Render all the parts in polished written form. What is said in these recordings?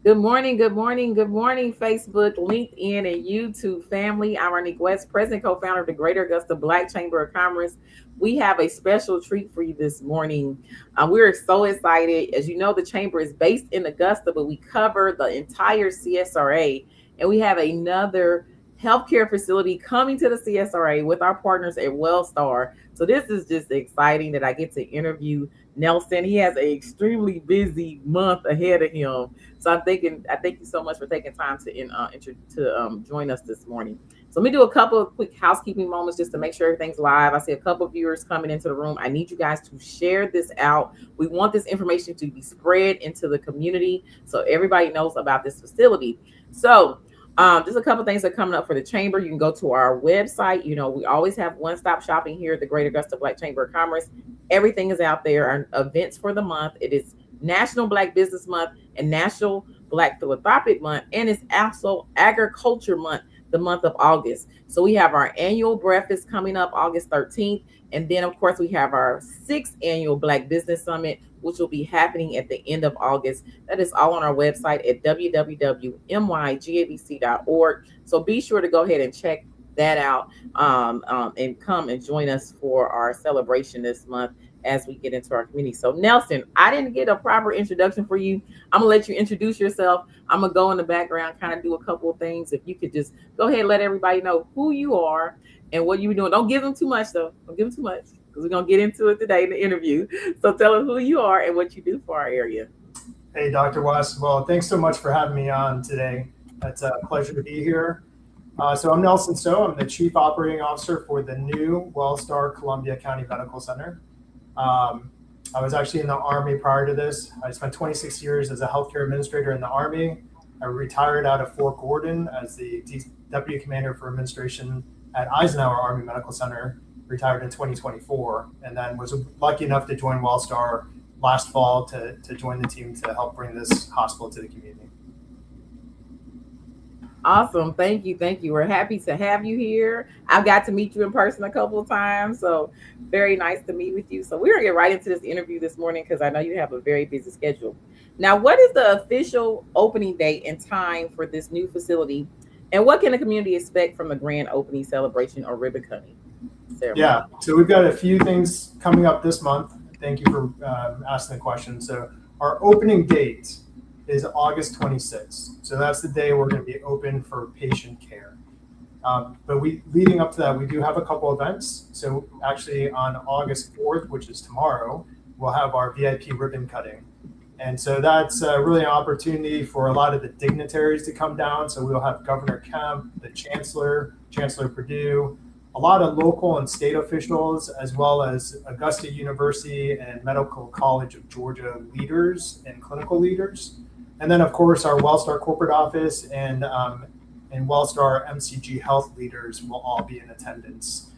Good morning, good morning, good morning, Facebook, LinkedIn, and YouTube family. I'm Arnique West, President, co-founder of the Greater Augusta Black Chamber of Commerce. We have a special treat for you this morning. We're so excited. As you know, the Chamber is based in Augusta, but we cover the entire CSRA, and we have another healthcare facility coming to the CSRA with our partners at WellStar. So this is just exciting that I get to interview Nelson. He has an extremely busy month ahead of him. So I'm thinking, I thank you so much for taking time to join us this morning. So let me do a couple of quick housekeeping moments just to make sure everything's live. I see a couple of viewers coming into the room. I need you guys to share this out. We want this information to be spread into the community so everybody knows about this facility. So just a couple things that are coming up for the chamber. You can go to our website. You know, we always have one-stop shopping here at the Greater Augusta Black Chamber of Commerce. Everything is out there. Our events for the month. It is National Black Business Month and National Black Philanthropic Month, and it's also Agriculture Month, the month of August. So we have our annual breakfast coming up August 13th, and then of course we have our 6th annual Black Business Summit, which will be happening at the end of August. That is all on our website at www.mygabc.org. So be sure to go ahead and check that out and come and join us for our celebration this month as we get into our community. So Nelson, I didn't get a proper introduction for you. I'm gonna let you introduce yourself. I'm gonna go in the background, kind of do a couple of things. If you could just go ahead and let everybody know who you are and what you're doing. Don't give them too much though. Don't give them too much because we're gonna get into it today in the interview. So tell us who you are and what you do for our area. Hey, Dr. West. Well, thanks so much for having me on today. It's a pleasure to be here. So I'm Nelson So. I'm the Chief Operating Officer for the new WellStar Columbia County Medical Center. I was actually in the Army prior to this. I spent 26 years as a healthcare administrator in the Army. I retired out of Fort Gordon as the Deputy Commander for Administration at Eisenhower Army Medical Center, retired in 2024, and then was lucky enough to join WellStar last fall to join the team to help bring this hospital to the community. Awesome. Thank you. Thank you. We're happy to have you here. I've got to meet you in person a couple of times. So very nice to meet with you. So we're going to get right into this interview this morning because I know you have a very busy schedule. Now, what is the official opening date and time for this new facility? And what can the community expect from the grand opening celebration or ribbon cutting ceremony? Yeah, so we've got a few things coming up this month. Thank you for asking the question. So our opening date is August 26th. So that's the day we're going to be open for patient care. But leading up to that, we do have a couple events. So actually on August 4th, which is tomorrow, we'll have our VIP ribbon cutting. And so that's really an opportunity for a lot of the dignitaries to come down. So we'll have Governor Kemp, the Chancellor Perdue, a lot of local and state officials, as well as Augusta University and Medical College of Georgia leaders and clinical leaders. And then, of course, our WellStar corporate office and WellStar MCG health leaders will all be in attendance.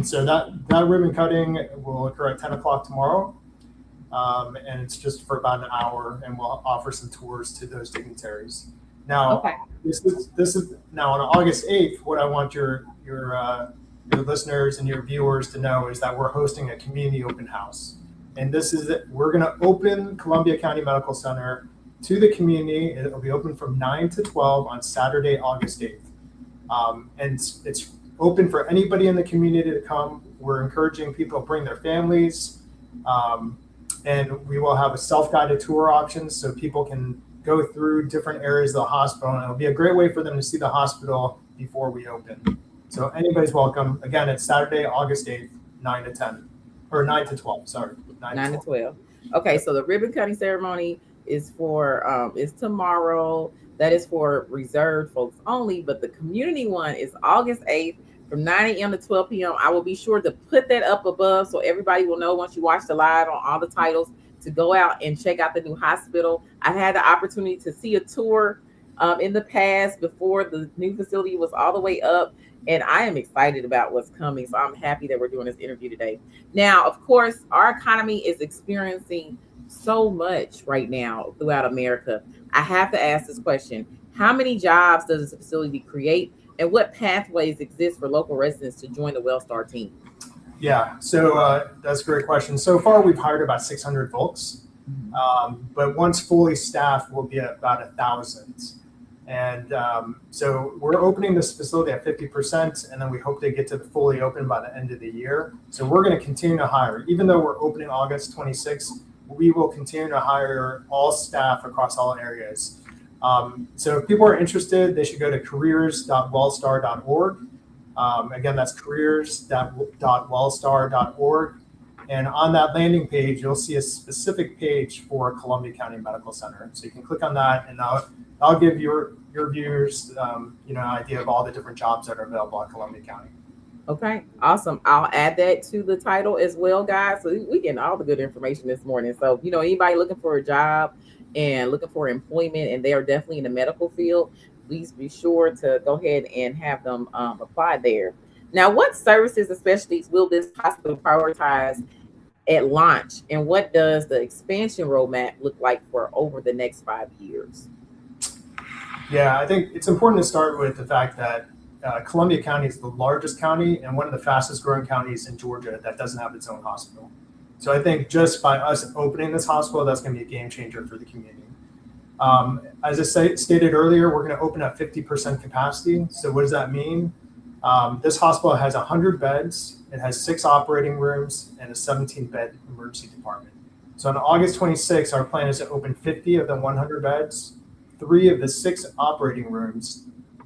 So that ribbon cutting will occur at 10 o'clock tomorrow. And it's just for about an hour, and we'll offer some tours to those dignitaries. Now, Okay. this is now on August 8th. What I want your listeners and your viewers to know is that we're hosting a community open house. And we're going to open Columbia County Medical Center to the community. It'll be open from 9 to 12 on Saturday, August 8th. And it's open for anybody in the community to come. We're encouraging people to bring their families. And we will have a self-guided tour option so people can go through different areas of the hospital. And it'll be a great way for them to see the hospital before we open. So anybody's welcome. Again, it's Saturday, August 8th, 9 to 10. Or 9 to 12, sorry. 9 to 12. Okay, so the ribbon cutting ceremony is tomorrow. That is for reserved folks only, but the community one is August 8th from 9 a.m. to 12 p.m. I will be sure to put that up above so everybody will know once you watch the live on all the titles to go out and check out the new hospital. I had the opportunity to see a tour in the past before the new facility was all the way up. And I am excited about what's coming. So I'm happy that we're doing this interview today. Now, of course, our economy is experiencing so much right now throughout America. I have to ask this question. How many jobs does this facility create? And what pathways exist for local residents to join the WellStar team? Yeah, so that's a great question. So far, we've hired about 600 folks. Mhm. But once fully staffed, we'll be at about 1,000. And so we're opening this facility at 50%, and then we hope to get to the fully open by the end of the year. So we're going to continue to hire. Even though we're opening August 26th, we will continue to hire all staff across all areas. So if people are interested, they should go to careers.wellstar.org. Again, that's careers.wellstar.org. And on that landing page, you'll see a specific page for Columbia County Medical Center. So you can click on that, and I'll give your viewers, an idea of all the different jobs that are available at Columbia County. Okay, awesome. I'll add that to the title as well, guys. So we getting all the good information this morning. So, anybody looking for a job and looking for employment and they are definitely in the medical field, please be sure to go ahead and have them apply there. Now, what services, especially, will this hospital prioritize at launch, and what does the expansion roadmap look like for over the next 5 years? Yeah, I think it's important to start with the fact that Columbia County is the largest county and one of the fastest growing counties in Georgia that doesn't have its own hospital. So I think just by us opening this hospital, that's going to be a game changer for the community. As I stated earlier, we're going to open at 50% capacity. So what does that mean? This hospital has 100 beds. It has 6 operating rooms and a 17-bed emergency department. So on August 26th, our plan is to open 50 of the 100 beds, 3 of the 6 operating rooms.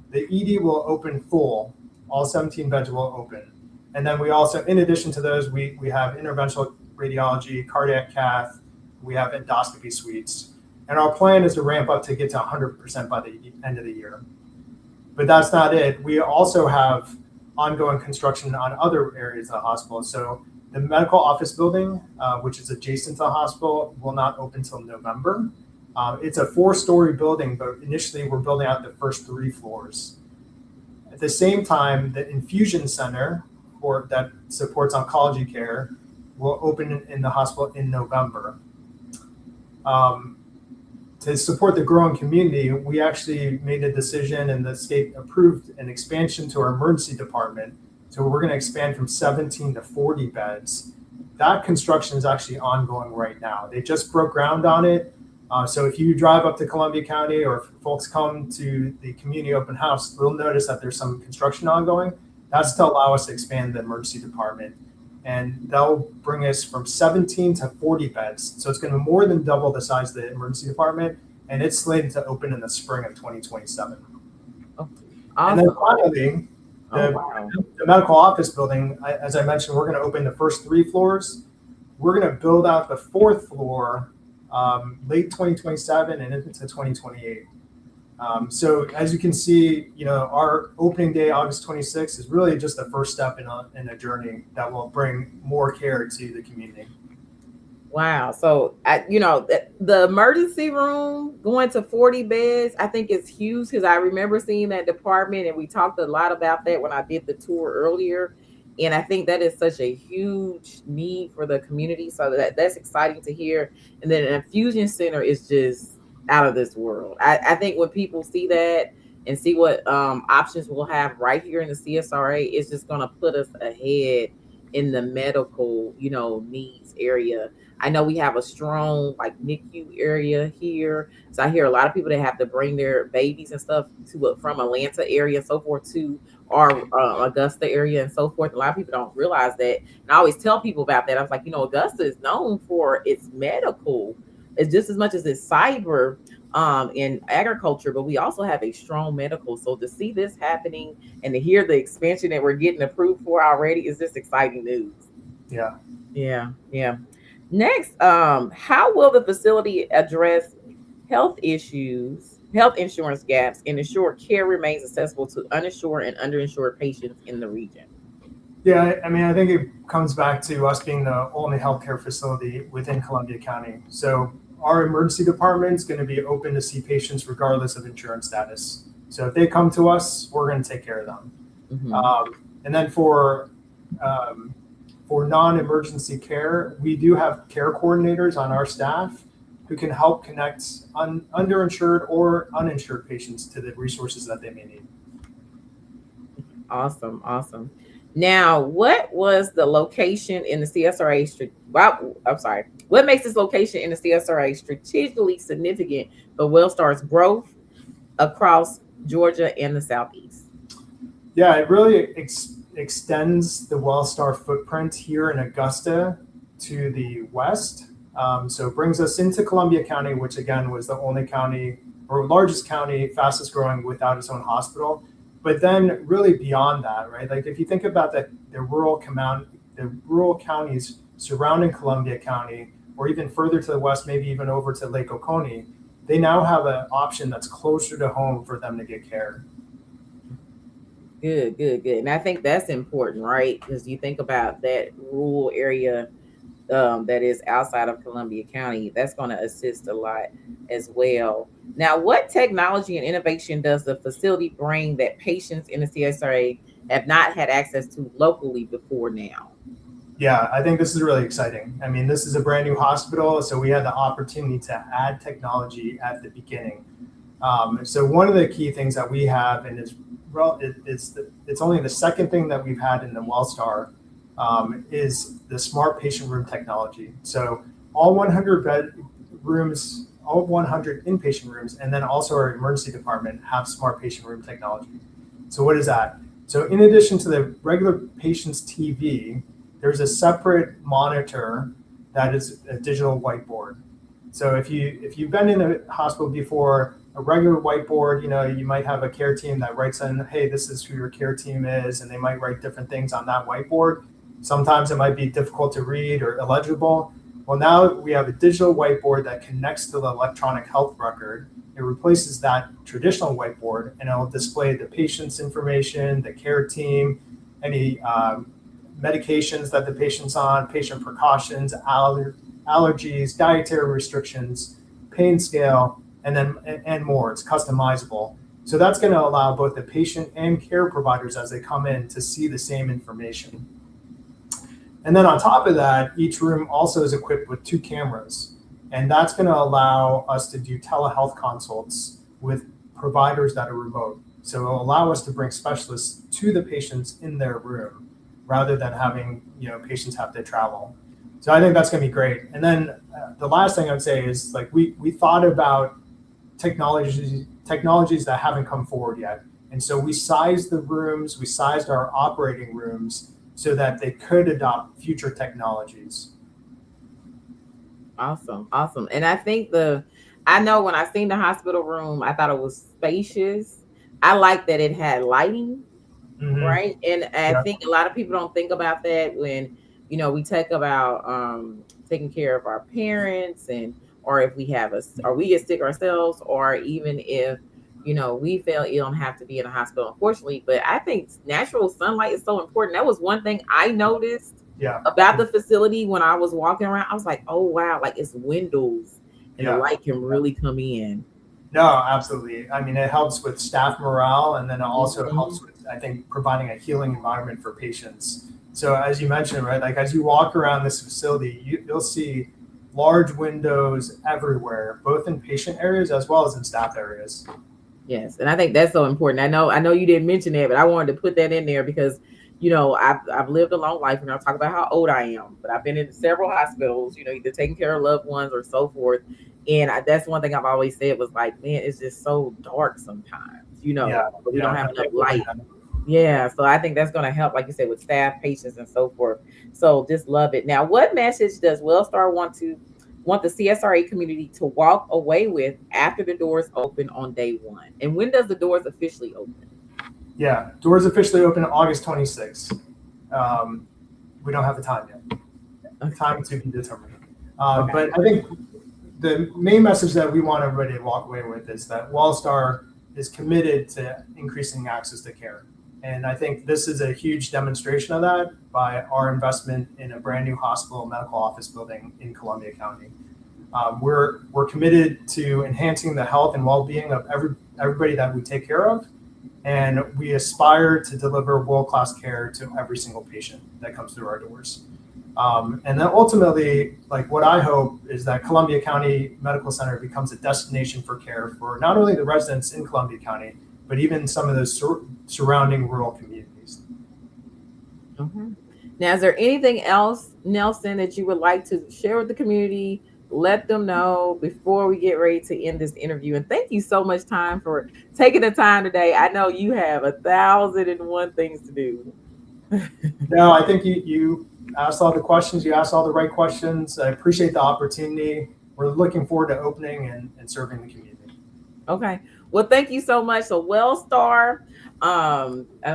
The ED will open full. All 17 beds will open. And then we also, in addition to those, we have interventional radiology, cardiac cath, we have endoscopy suites. And our plan is to ramp up to get to 100% by the end of the year. But that's not it. We also have ongoing construction on other areas of the hospital. So the medical office building, which is adjacent to the hospital, will not open until November. It's a 4-story building, but initially we're building out the first 3 floors. At the same time, the infusion center that supports oncology care will open in the hospital in November. To support the growing community, we actually made a decision and the state approved an expansion to our emergency department. So we're going to expand from 17 to 40 beds. That construction is actually ongoing right now. They just broke ground on it. So if you drive up to Columbia County or if folks come to the community open house, they'll notice that there's some construction ongoing. That's to allow us to expand the emergency department. And that'll bring us from 17 to 40 beds. So it's going to more than double the size of the emergency department. And it's slated to open in the spring of 2027. Oh, And then awesome. finally, Oh, wow. the medical office building, as I mentioned, we're going to open the first 3 floors. We're going to build out the 4th floor late 2027 and into 2028. So as you can see, our opening day, August 26th, is really just the first step in a journey that will bring more care to the community. Wow. So, the emergency room going to 40 beds, I think it's huge because I remember seeing that department and we talked a lot about that when I did the tour earlier. And I think that is such a huge need for the community. So that's exciting to hear. And then an infusion center is just out of this world. I think when people see that and see what options we'll have right here in the CSRA, it's just going to put us ahead in the medical, needs area. I know we have a strong like NICU area here. So I hear a lot of people that have to bring their babies and stuff from Atlanta area and so forth to our Augusta area and so forth. A lot of people don't realize that. And I always tell people about that. I was like, Augusta is known for its medical. It's just as much as it's cyber in agriculture, but we also have a strong medical. So to see this happening and to hear the expansion that we're getting approved for already is just exciting news. Yeah. Yeah, yeah. Next, how will the facility address health insurance gaps, and ensure care remains accessible to uninsured and underinsured patients in the region? Yeah, I mean, I think it comes back to us being the only healthcare facility within Columbia County. So our emergency department is going to be open to see patients regardless of insurance status. So if they come to us, we're going to take care of them. Mm-hmm. And then for non-emergency care, we do have care coordinators on our staff who can help connect underinsured or uninsured patients to the resources that they may need. Awesome, awesome. Now, what was the location in the CSRA? Well, I'm sorry. What makes this location in the CSRA strategically significant for WellStar's growth across Georgia and the Southeast? Yeah, it really extends the WellStar footprint here in Augusta to the west. So it brings us into Columbia County, which again was the only county or largest county, fastest growing without its own hospital. But then really beyond that, right? Like if you think about the rural counties surrounding Columbia County, or even further to the west, maybe even over to Lake Oconee, they now have an option that's closer to home for them to get care. Good, good, good. And I think that's important, right? Because you think about that rural area that is outside of Columbia County, that's going to assist a lot as well. Now, what technology and innovation does the facility bring that patients in the CSRA have not had access to locally before now? Yeah, I think this is really exciting. I mean, this is a brand new hospital, so we had the opportunity to add technology at the beginning. So one of the key things that we have, and it's only the second thing that we've had in the WellStar, is the smart patient room technology. So all 100 bed rooms, all 100 inpatient rooms, and then also our emergency department have smart patient room technology. So what is that? So in addition to the regular patient's TV, there's a separate monitor that is a digital whiteboard. So if you've been in a hospital before, a regular whiteboard, you might have a care team that writes in, hey, this is who your care team is, and they might write different things on that whiteboard. Sometimes it might be difficult to read or illegible. Well, now we have a digital whiteboard that connects to the electronic health record. It replaces that traditional whiteboard, and it'll display the patient's information, the care team, any medications that the patient's on, patient precautions, allergies, dietary restrictions, pain scale, and more. It's customizable. So that's going to allow both the patient and care providers as they come in to see the same information. And then on top of that, each room also is equipped with 2 cameras. And that's going to allow us to do telehealth consults with providers that are remote. So it'll allow us to bring specialists to the patients in their room rather than having patients have to travel. So I think that's going to be great. And then the last thing I'd say is like we thought about technologies that haven't come forward yet. And so we sized the rooms, we sized our operating rooms so that they could adopt future technologies. Awesome, awesome. And I think I know when I seen the hospital room, I thought it was spacious. I like that it had lighting, Mm-hmm. right? And I Yeah. think a lot of people don't think about that when we talk about taking care of our parents, and or if we have or we get sick ourselves, or even if we feel ill and have to be in a hospital, unfortunately. But I think natural sunlight is so important. That was one thing I noticed Yeah. about the facility when I was walking around. I was like, oh wow, like it's windows and the Yeah. light can really come in. No, absolutely. I mean, it helps with staff morale, and then it also Mhm. helps with, I think, providing a healing environment for patients. So as you mentioned, right, like as you walk around this facility, you'll see large windows everywhere, both in patient areas as well as in staff areas. Yes, and I think that's so important. I know you didn't mention that, but I wanted to put that in there because I've lived a long life, and I'll talk about how old I am. But I've been in several hospitals, either taking care of loved ones or so forth. And that's one thing I've always said was like, man, it's just so dark sometimes, Yeah, but we yeah, don't have I enough agree. light. Yeah, so I think that's going to help, like you said, with staff, patients, and so forth. So just love it. Now, what message does WellStar want the CSRA community to walk away with after the doors open on day one? And when does the doors officially open? Yeah, doors officially open August 26th. Um, we don't have the time yet. Time Okay. to be determined. Okay. But I think the main message that we want everybody to walk away with is that WellStar is committed to increasing access to care. And I think this is a huge demonstration of that by our investment in a brand new hospital medical office building in Columbia County. We're committed to enhancing the health and well-being of everybody that we take care of, and we aspire to deliver world-class care to every single patient that comes through our doors. And then ultimately, like what I hope is that Columbia County Medical Center becomes a destination for care for not only the residents in Columbia County, but even some of those surrounding rural communities. Mhm. Now, is there anything else, Nelson, that you would like to share with the community? Let them know before we get ready to end this interview. And thank you so much time for taking the time today. I know you have 1,001 things to do. No, I think you asked all the questions. You asked all the right questions. I appreciate the opportunity. We're looking forward to opening and serving the community. Okay. Well, thank you so much. So WellStar, I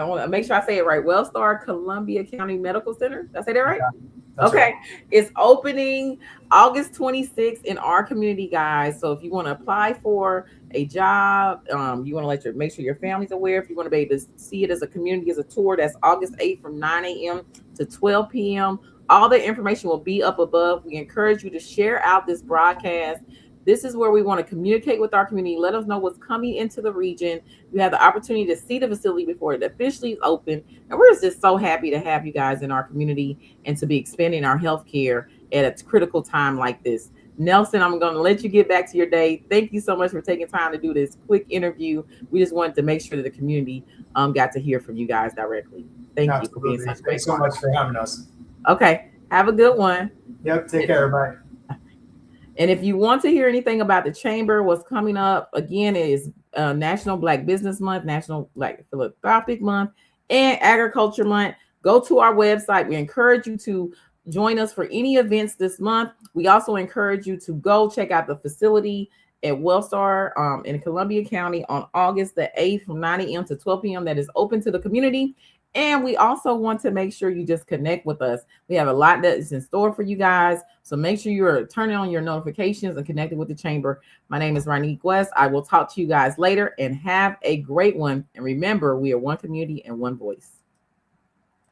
want to make sure I say it right. WellStar Columbia County Medical Center. Did I say that right? Yeah, that's right. Okay. It's opening August 26th in our community, guys. So if you want to apply for a job, you want to make sure your family's aware. If you want to be able to see it as a community, as a tour, that's August 8th from 9 a.m. to 12 p.m. All the information will be up above. We encourage you to share out this broadcast. This is where we want to communicate with our community. Let us know what's coming into the region. You have the opportunity to see the facility before it officially is open. And we're just so happy to have you guys in our community and to be expanding our healthcare at a critical time like this. Nelson, I'm going to let you get back to your day. Thank you so much for taking time to do this quick interview. We just wanted to make sure that the community got to hear from you guys directly. Thank you for being Absolutely. such a great Thanks so partner. much for having us. Okay. Have a good one. Yep. Take care. Bye. And if you want to hear anything about the chamber, what's coming up, again, it is National Black Business Month, National Black Philanthropic Month, and Agriculture Month. Go to our website. We encourage you to join us for any events this month. We also encourage you to go check out the facility at WellStar in Columbia County on August the 8th from 9 a.m. to 12 p.m. That is open to the community. And we also want to make sure you just connect with us. We have a lot that is in store for you guys. So make sure you are turning on your notifications and connected with the chamber. My name is Ronique West. I will talk to you guys later and have a great one. And remember, we are one community and one voice.